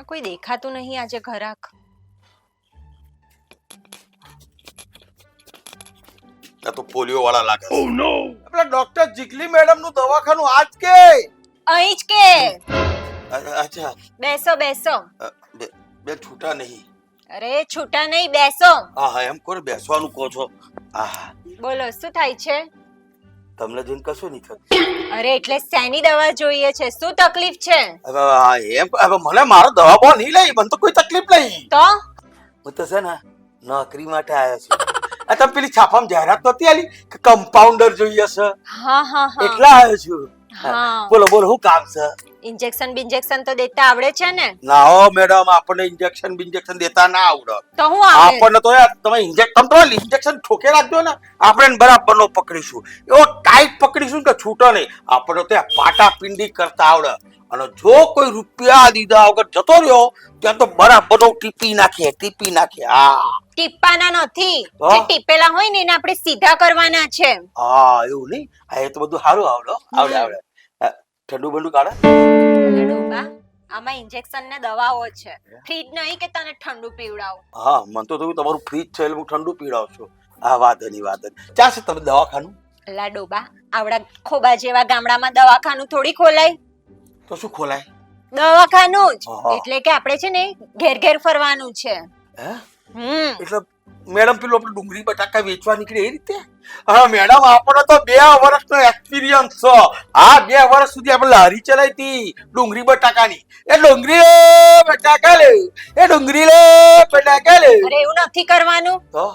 કોઈ દેખાતું નહીં આજે ઘરાક. આ તો પોલિયો વાળા લાગે છે. Oh no! આપણા ડોક્ટર જીગલી મેડમ નું દવાખાનું આજ કે અહીં જ કે. અચ્છા બેસો બેસો. બે છૂટા નહીં. અરે છૂટા નહીં, બેસો. હા એમ કોને બેસવાનું કહો છો? હા બોલો શું થાય છે? તમને જોઈને કશું નહીં થતું. અરે એટલે શેની દવા જોઈએ છે? શું તકલીફ છે? હવે મને મારો દવા બહુ નહીં લઈ, મને તો કોઈ તકલીફ નહીં. તો હું તો છે ને નોકરી માટે આવ્યો છું. આ તમે પેલી છાપામાં જાહેરાત નહોતી આલી કે કમ્પાઉન્ડર જોઈએ છે, હા હા હા એટલા આવ્યો છું. હા. બોલો બોલો શું કામ છે? ઇન્જેક્શન બિન્જેક્શન તો દેતા આવડે છે ને? ના હો મેડમ, આપણને ઇન્જેક્શન બિન્જેક્શન દેતા ના આવડે. તો હું આવડે? આપણને તો યાર તમે ઇન્જેક્શન ઠોકે રાખજો ને, આપણે બરાબર નો પકડીશું. એવો ટાઈટ પકડીશું કે છૂટો નહીં. આપણને તો પાટા પિંડી કરતા આવડે. અને જો કોઈ રૂપિયા દીધા વગર જતો રહ્યો ત્યાં તો બરાબર ટીપી નાખે. હા ટીપાના નથી, તો? જે ટીપેલા હોય ને એને આપણે સીધા કરવાના છે. હા એવું નહીં. હા એ તો બધું સારું આવડે. ઠંડુ બંડુ કાઢે. અરે ડોબા, આમાં ઇન્જેક્શન ને દવાઓ છે, ફ્રીજ નહીં કે તને ઠંડુ પીવડાવું. હા મને તો થયું તમારું ફ્રીજ છે એટલે હું ઠંડુ પીવડાવું છું. હા વાત નહીં. ચાલશે તમે દવાખાનું? અલા ડોબા, આવડા ખોબા જેવા ગામડામાં દવાખાનું થોડી ખોલાય. તો શું ખોલાય? દવાખાનું જ હા. એટલે કે આપણે છે ને ઘેર ઘેર ફરવાનું છે. હે એટલે મેડમ પેલું આપણે ડુંગળી બટાકા વેચવા નીકળે એ રીતે? હા મેડમ, આપણને તો 2 વર્ષનો એક્સપિરિયન્સ છે. હા 2 વર્ષ સુધી આપણે લારી ચલાવી હતી ડુંગળી બટાકાની. એ ડુંગળી બટાકા લે, અરે એવું નથી કરવાનું. તો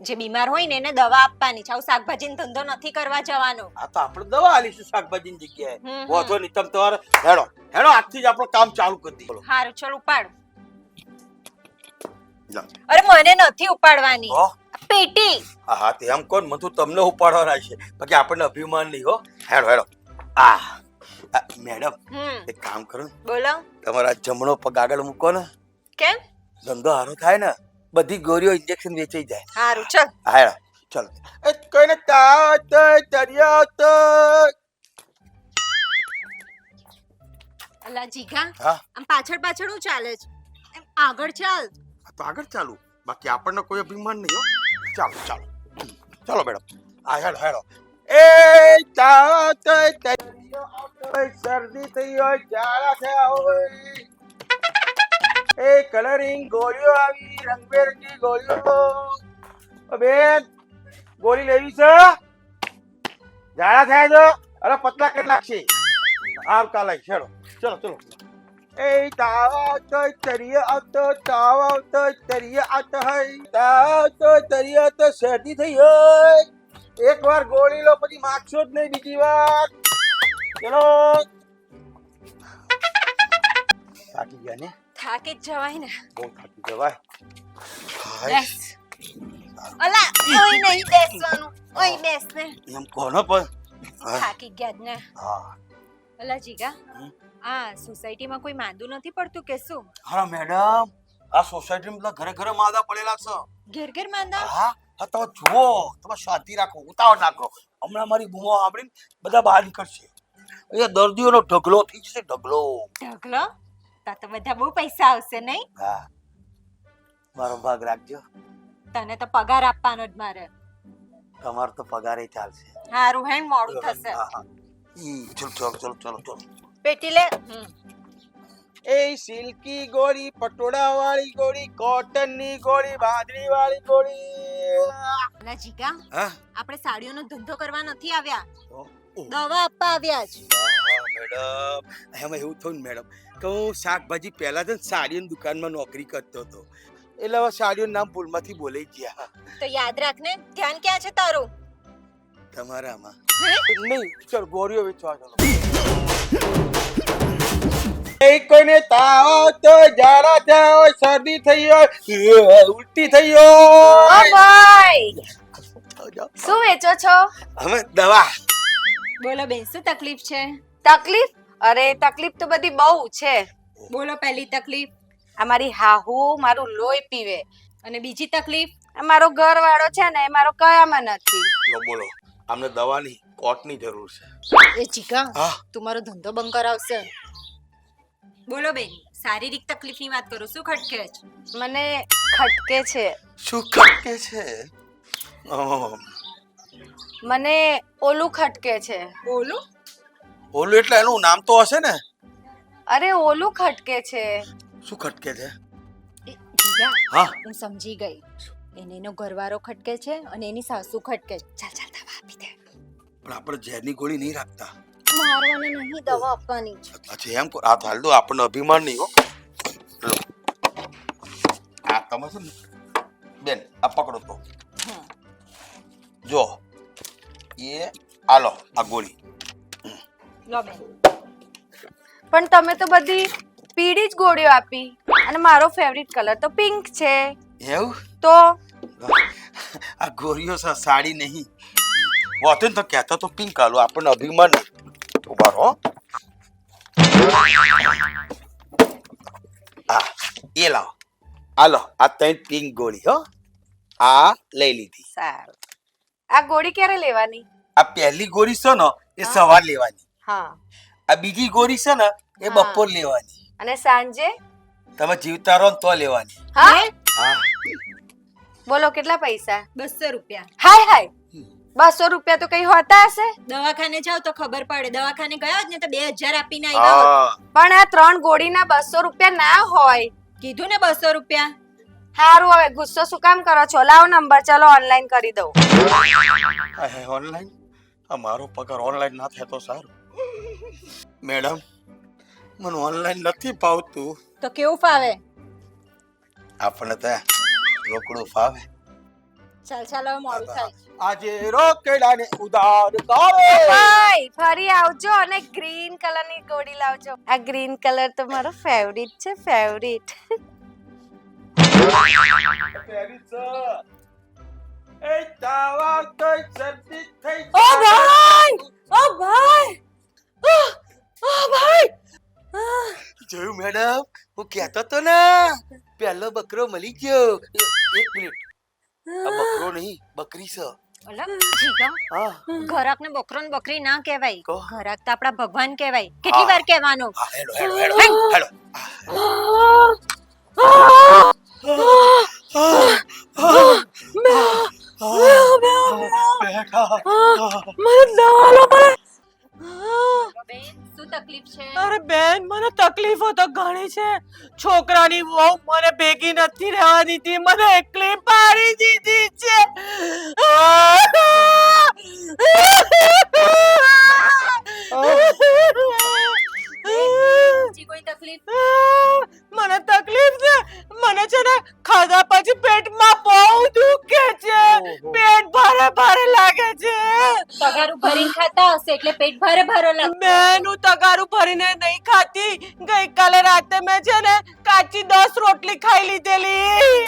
જે બીમાર હોય ને એને દવા આપવાની છે. આવું શાકભાજીનો ધંધો નથી કરવા જવાનો. આ તો આપણે દવા આલીશું શાકભાજીની જગ્યાએ. હમ. વાંધો નહીં, તમે તમારે હેડો આજથી જ આપણું કામ ચાલુ કરી દઈએ. હારું ચલ ઉપાડ. જા. અરે મને નથી ઉપાડવાની, હો? પેટી. હા તે એમ કોણ, મને તમને ઉપાડવાના છે, બાકી આપણને અભિમાન નહીં હો. હેડો મેડમ એક કામ કરો ને, બોલો. તમારા જમણો પગ આગળ મૂકો ને, કેમ? ધંધો સારો થાય ને, બધી ગોળીઓ ઇન્જેક્શન વેચાઈ જાય. હારું ચલ. હા હેડો ચલો. એ કોઈને તાવ તો તરિયો તો. અલા જીગા, હા આમ પાછળ પાછળ હું ચાલે છે? એમ આગળ ચાલ. તો આગળ ચાલુ, બાકી આપણને કોઈ અભિમાન નહીં હો. ચાલો મેડમ. હા હેડો. એ તાવ તો તરિયો તો, શરદી થઈ હોય, ઝાડા થયા હોય, એ કલરિંગ ગોળીઓ આવી, રંગબેરંગી ગોળીઓ. બેન ગોળી લેવી છે? ઝાડા થયા છે? અરે પતલા કેટલા છે? આવતા લઈ ચલો. એ તાવ આવતો તરિયો આવતો, તાવ આવતો તરિયો આવતો હોય, તાવ આવતો તરિયો તો, શરદી થઈ હોય. એકવાર ગોળી લો પછી માગશો જ નહીં બીજી વાર. ચલો. થાકી ગયા ને? થાકી જ જવાય ને. બહુ થાકી જવાય. બેસ. અલા ઓય નહીં બેસવાનું, ઓય બેસ ને. એમ કોનો પણ થાકી ગયા જ ને. હા અલા જીગા, આ સોસાયટીમાં કોઈ માંદું નથી પડતું કે શું? હા મેડમ, આ સોસાયટીમાં ઘરે ઘરે માદા પડેલા છે. ઘેર ઘેર માંદા? હા તમે જુઓ, તમે શાંતિ રાખો, ઉતાવળ ના કરો. હમણાં મારી બૂમો સાંભળીને બધા બહાર નીકળશે. અહીંયા દર્દીઓનો ઢગલો થઈ જશે, ઢગલો. ઢગલો? તો બધા બહુ પૈસા આવશે નહીં? હા મારો ભાગ રાખજો. તને તો પગાર આપવાનો જ મારે. તમારો તો પગારે ચાલશે. હારું હે, મોડું થશે. હા. ચલો. પેટી લે. એ સિલ્કી ગોળી, પટોળા વાળી ગોળી, કોટન ની ગોળી, બાંધણી વાળી ગોળી. અલા જીગા, હા આપણે સાડીઓનો ધંધો કરવા નથી આવ્યા, ઓહ. દવા આપવા આવ્યા છે. મેડમ એમાં એવું થયું ને મેડમ કે હું શાકભાજી પહેલા તો સાડીઓની દુકાનમાં નોકરી કરતો હતો, એટલે હવે સાડીઓનું નામ ભૂલમાંથી બોલાઈ ગયા. તો યાદ રાખ ને, ધ્યાન ક્યાં છે તારું? તમારામાં હે? નહીં. ચલ ગોળીઓ વેચવા ચાલો. એ કોઈને તાવ તો, ઝાડા થયા હોય, શરદી થઈ હોય, ઉલટી થઈ હોય. ભાઈ શું વેચો છો? હવે દવા. બોલો બેન, શું તકલીફ છે? તકલીફ? અરે તકલીફ તો બધી બહુ છે. બોલો પહેલી તકલીફ. અમારી હાહુ મારું લોહી પીવે, અને બીજી તકલીફ? મારો ઘરવાળો છે ને એ મારો કયામાં નથી. બોલો અમને દવાની કોટની જરૂર છે. એ ચીકા, હા તું મારો ધંધો બંધ કરાવશે. બોલો બેન, શારીરિક તકલીફની વાત કરું. શું ખટકે છે? મને ખટકે છે. શું ખટકે છે? ઓહ, મને ઓલું ખટકે છે. બોલું? ઓલું એટલે એનું નામ તો હશે ને. અરે ઓલું ખટકે છે. શું ખટકે છે? જીગા, હા હું સમજી ગઈ. એને એનો ઘરવાળો ખટકે છે અને એની સાસુ ખટકે છે. ચાલ ચાલ દવા આપી દે. પણ આપણે ઝેરની ગોળી નહીં રાખતા. મારવાને નહીં, દવા આપવાની છે. અચ્છા એમ આ તો હાલ દો, આપણને અભિમાન નહીં હો. લો આ તમે છે ને બેન આ પકડો તો હમ. જો એ આલો આ ગોળી. લો બેન. પણ તમે તો બધી પીળી જ ગોળીઓ આપી અને મારો ફેવરિટ કલર તો પિંક છે. એવું તો આ ગોળીઓ સાડી નહીં હોતું ને તો કહેતા તો પિંક આલો, આપણને અભિમાન નહીં. ઉભા રહો. આ એ લાવો, આલો આ ત્રણ પિંક ગોળી હો. આ લઈ લીધી. સારું. આ ગોળી ક્યારે લેવાની? આ પહેલી ગોળી છે ને એ સવાર લેવાની, હા. આ બીજી ગોળી છે ને એ હા. બપોર લેવાની, અને સાંજે? તમે જીવતા રહો ને તો લેવાની. હા. હા બોલો કેટલા પૈસા? 200 રૂપિયા. હાય હાય, 200 રૂપિયા તો કઈ હોતા હશે? દવાખાને જાવ તો ખબર પડે. દવાખાને ગયા જ ને તો 2000 આપીને આવ્યા હોત. હા પણ આ 3 ગોળીના 200 રૂપિયા ના હોય. કીધું ને 200 રૂપિયા. હારું, હવે ગુસ્સો શું કામ કરો છો? લાવો નંબર, ચલો ઓનલાઈન કરી દઉં. ઓનલાઈન અમારો પગાર ઓનલાઈન ના થાય તો સારું. મેડમ મને ઓનલાઈન નથી ફાવતું. તો કેવું ફાવે? આપણને ત્યાં રોકડું ફાવે. ચાલ ચાલ, હવે મોડું થાય. આજે રોકડાને ઉધાર કરો. ભાઈ ફરી આવજો અને ગ્રીન કલરની ગોળી લાવજો. આ ગ્રીન કલર તો મારો ફેવરિટ છે, ફેવરિટ. ઓ ભાઈ, ઓ ભાઈ, ઓ ભાઈ. જોયું મેડમ, હું કહેતો તો ને પહેલો બકરો મળી ગયો. એક મિનિટ, આ બકરો નહીં બકરી છે. ઓલા જીગા, હા ઘરાકને બકરો ને બકરી ના કહેવાય. તો? ઘરાક તો આપણા ભગવાન કહેવાય. કેટલી વાર કહેવાનું? હા હેલો હેલો હેલો હેલો. બેન, શું તકલીફ છે? અરે બેન, મને તકલીફો તો ઘણી છે. છોકરાની વહુ મને ભેગી નથી રહેવા દીધી, મને એકલી પાડી દીધી છે. બીજી કોઈ તકલીફ? મને તકલીફ છે. મને છે ને ખાધા પછી પેટમાં બહુ દુખે છે. પેટ ભારે ભારે લાગે છે. પગારું ભરીને ખાતા હશે એટલે પેટ ભારે ભારે લાગે. બેન, હું તગારું ભરીને નહીં ખાતી. ગઈકાલે રાતે મેં છે ને કાચી 10 રોટલી ખાઈ લીધેલી.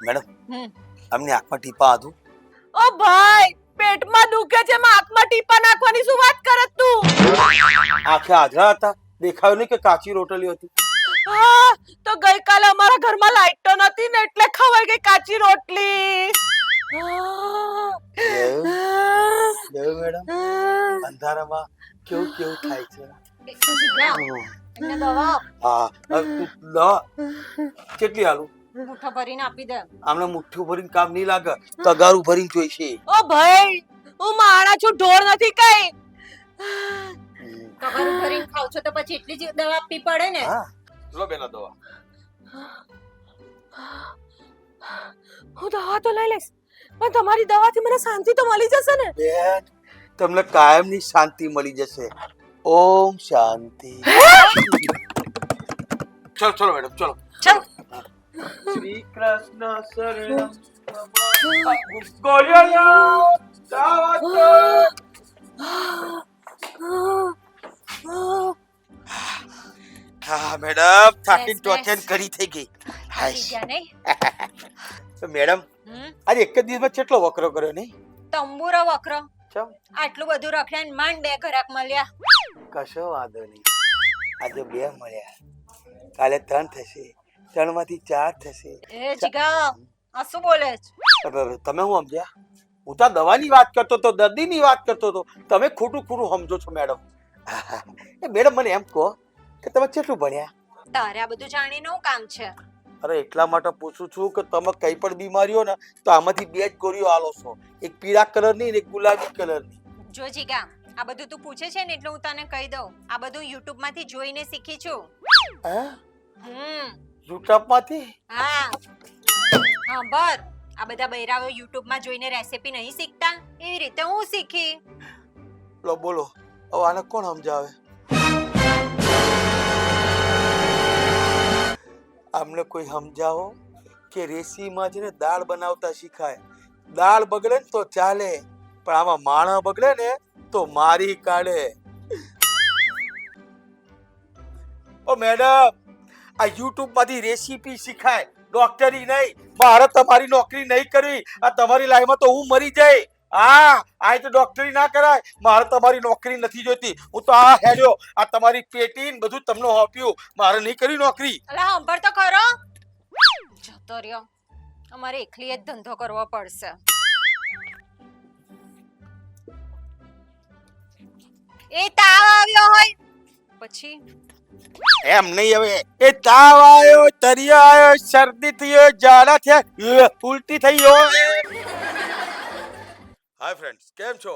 મેડમ હમ. અમને આંખમાં ટીપા આદું. ઓ ભાઈ, પેટમાં દુખે છે, માં આંખમાં ટીપા નાખવાની શું વાત કરે તું? આંખે આધળા હતા, દેખાયું નહીં કે કાચી રોટલી હતી. હા, તો ગઈકાલે અમારા ઘરમાં લાઈટ તો નથી ને એટલે ખવાઈ ગઈ કાચી રોટલી. દેવ મેડમ અંધારામાં કેવું કેવું થાય છે. જીગા, એમને દવા આપ. હા દવા કેટલી આલું? મુઠ્ઠો ભરીને આપી દે. આમને મુઠ્ઠું ભરીને કામ નહીં લાગે, તગારું ભરીને જોઈશે. ઓ ભાઈ, હું માણા છું, ઢોર નથી કઈ. પગારું ભરીને ખાવ છો તો પછી એટલી જ દવા આપવી પડે ને. હા લો બેના દવા. હું દવા તો લઈ લઈશ, પણ તમારી દવાથી મને શાંતિ તો મળી જશે ને? બેન તમને કાયમની શાંતિ મળી જશે. ઓમ શાંતિ. ચલો ચલો મેડમ ચલો. ચાલ. શ્રી કૃષ્ણ શરણમ ગોળીઓ લાવો, દવા આપો. હા મેડમ થાકી ટોચન કરી થઈ ગઈ. હાય જીગા નહીં? તો મેડમ હમ? આજે એક જ દિવસમાં કેટલો વકરો કર્યો નહીં? તંબુરો વકરો. ચમ આટલું બધું રખડ્યા ને માંડ 2 ઘરાક મળ્યા. કશો વાંધો નહીં. આજે 2 મળ્યા, કાલે 3 થશે, 3 માંથી 4 થશે. એ જીગા, આ શું બોલે છે? તમે હું સમજ્યા? હું તો દવાની વાત કરતો તો, દર્દીની વાત કરતો તો. તમે ખોટું ખોટું સમજો છો મેડમ. એ મેડમ મને એમ કહો કે તમે કેટલું ભણ્યા? તારે આ બધું જાણીને શું કામ છે? અરે એટલા માટે પૂછું છું કે તમે કઈ પણ બીમારી હોય ને તો આમાંથી બે જ ગોળીઓ આલો છો, એક પીળા કલરની ને એક ગુલાબી કલરની. જો જીગા, આ બધું તું પૂછે છે ને એટલે હું તને કહી દઉં, આ બધું YouTube માંથી જોઈને શીખી છું. હે? હમ માંથી? હા બર આ બધા બૈરાઓ YouTube માં જોઈને રેસીપી નહીં શીખતા, એવી રીતે હું શીખી. લો બોલો, હવે આને કોણ સમજાવે? આમને કોઈ સમજાવો કે રેસીમાં છે ને દાળ બનાવતા શીખાય. દાળ બગડે ને તો ચાલે, પણ આમાં માણસ બગડે ને તો મારી કાઢે. ઓ મેડમ, આ YouTube માંથી રેસીપી શીખાય, ડોક્ટરી નહીં. મારે તમારી નોકરી નહીં કરવી, આ તમારી લાઈફમાં તો હું મરી જાય. હા, આ તો ડોક્ટરી ના કરાય. મારે તમારી નોકરી નથી જોઈતી. હું તો આ હેડ્યો, આ તમારી પેટી ને બધું તમને આપ્યું. મારે નહીં કરવી નોકરી. અલા સાંભળ તો ખરો, જતો રહ્યો. અમારે એકલી જ ધંધો કરવો પડશે. એ તાવ આવ્યો હોય પછી એમ નહીં, હવે એ તાવ આવ્યો, તરિયા આવ્યો, શરદી થઈ, ઝાડા થયા, ઉલટી થઈ ગયો. હાય ફ્રેન્ડ્સ, કેમ છો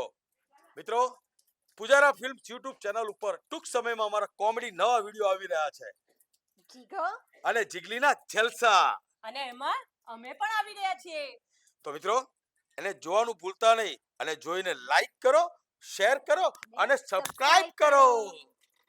મિત્રો? પૂજારા ફિલ્મ્સ YouTube ચેનલ ઉપર ટૂંક સમયમાં અમારા કોમેડી નવા વિડીયો આવી રહ્યા છે, જીગો અને જીગલીના જલસા. અને એમાં અમે પણ આવી રહ્યા છીએ. તો મિત્રો, એને જોવાનું ભૂલતા નહીં, અને જોઈને લાઈક કરો, શેર કરો અને સબસ્ક્રાઇબ કરો.